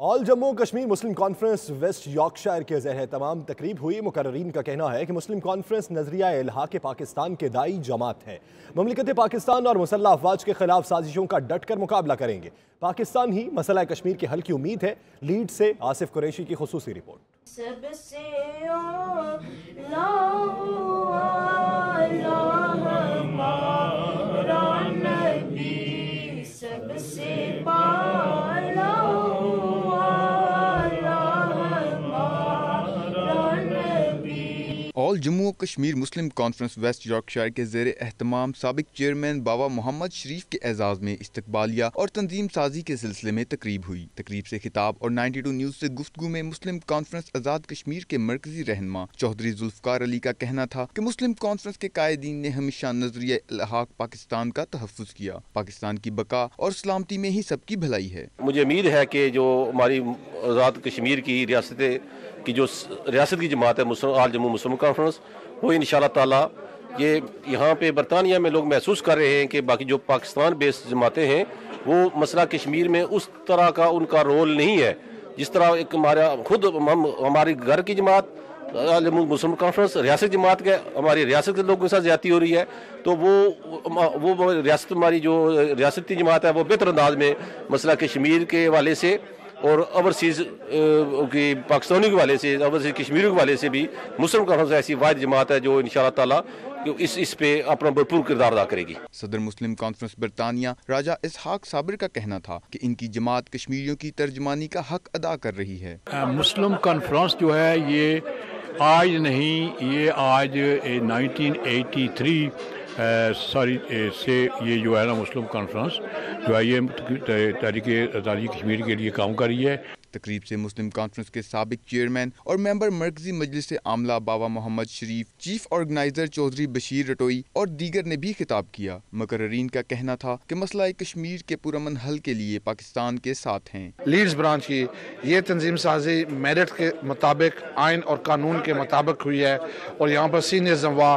آل جموں کشمیر مسلم conference waste Yorkshire کے زیر اہتمام تقریب ہوئی۔ مقررین کا کہنا ہے کہ مسلم کانفرنس نظریہ الحاق پاکستان کے داعی جماعت ہے۔ مملکت پاکستان اور مسلح افواج کے خلاف سازشوں کا ڈٹ کر مقابلہ کریں گے۔ پاکستان ہی مسئلہ کشمیر کے حل کی امید ہے۔ لیڈ سے آصف قریشی کی خصوصی رپورٹ۔ سب سے آل جموں و کشمیر مسلم کانفرنس ویسٹ یارکشائر کے زیر اہتمام سابق چیئرمین بابا محمد شریف کے اعزاز میں استقبالیہ اور تنظیم سازی کے سلسلے میں تقریب ہوئی۔ تقریب سے خطاب اور 92 نیوز سے گفتگو میں مسلم کانفرنس آزاد کشمیر کے مرکزی رہنما چودھری ذوالفقار علی کا کہنا تھا کہ مسلم کانفرنس کے قائدین نے ہمیشہ نظریہ الحاق پاکستان کا تحفظ کیا۔ پاکستان کی بقا اور سلامتی میں ہی سب کی بھلائی ہے۔ مجھے امید ہے کہ جو ہماری آزاد کشمیر کی ریاست کی جماعت ہے آل جموں مسلم کانفرنس، وہ انشاءاللہ تعالی یہ یہاں پہ برطانیہ میں لوگ محسوس کر رہے ہیں کہ باقی جو پاکستان بیس جماعتیں ہیں وہ مسئلہ کشمیر میں اس طرح کا ان کا رول نہیں ہے جس طرح ایک ہماری گھر کی جماعت آل جموں مسلم کانفرنس ریاست جماعت کے ہماری ریاست کے لوگوں کے ساتھ زیادتی ہو رہی ہے، تو وہ ریاست ہماری جو ریاستی جماعت ہے وہ بہتر انداز میں مسئلہ کشمیر کے حوالے سے اور اوورسیز کی پاکستانی کے حوالے سے اوورسیز کشمیریوں کے حوالے سے بھی مسلم کانفرنس ایسی واحد جماعت ہے جو انشاءاللہ تعالی اس پہ اپنا بھرپور کردار ادا کرے گی۔ صدر مسلم کانفرنس برطانیہ راجہ اسحاق صابر کا کہنا تھا کہ ان کی جماعت کشمیریوں کی ترجمانی کا حق ادا کر رہی ہے۔ مسلم کانفرنس جو ہے یہ آج نہیں، یہ آج 1983 سے یہ جو ہے نا مسلم کانفرنس جو ہے یہ تحریک آزادی کشمیر کے لیے کام کر رہی ہے۔ تقریب سے مسلم کانفرنس کے سابق چیئرمین اور ممبر مرکزی مجلس عاملہ بابا محمد شریف، چیف آرگنائزر چودھری بشیر رٹوئی اور دیگر نے بھی خطاب کیا۔ مقررین کا کہنا تھا کہ مسئلہ کشمیر کے پرامن حل کے لیے پاکستان کے ساتھ ہیں۔ لیڈز برانچ کی یہ تنظیم سازی میرٹ کے مطابق آئین اور قانون کے مطابق ہوئی ہے، اور یہاں پر سینئر زموا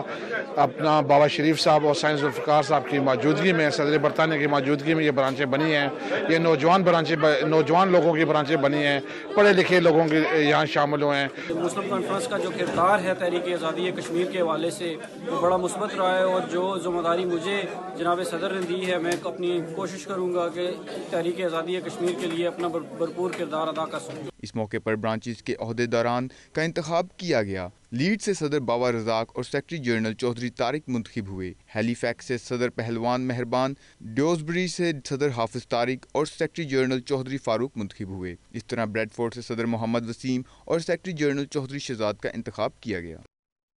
اپنا بابا شریف صاحب اور سائنس ذوالفقار صاحب کی موجودگی میں، صدر برطانیہ کی موجودگی میں یہ برانچیں بنی ہیں۔ یہ نوجوان لوگوں کی برانچیں بنی ہیں، پڑھے لکھے لوگوں کے یہاں شامل ہوئے ہیں۔ مسلم کانفرنس کا جو کردار ہے تحریک آزادی کشمیر کے حوالے سے وہ بڑا مثبت رہا ہے، اور جو ذمہ داری مجھے جناب صدر نے دی ہے، میں اپنی کوشش کروں گا کہ تحریک آزادی کشمیر کے لیے اپنا بھرپور کردار ادا کر سکوں۔ اس موقع پر برانچز کے عہدیداران کا انتخاب کیا گیا۔ لیڈ سے صدر باوا رزاق اور سیکرٹری جنرل چودھری طارق منتخب ہوئے۔ ہیلی فیکس سے صدر پہلوان مہربان، ڈیوزبری سے صدر حافظ طارق اور سیکرٹری جنرل چودھری فاروق منتخب ہوئے۔ اس طرح بریڈ فورڈ سے صدر محمد وسیم اور سیکرٹری جنرل چودھری شہزاد کا انتخاب کیا گیا۔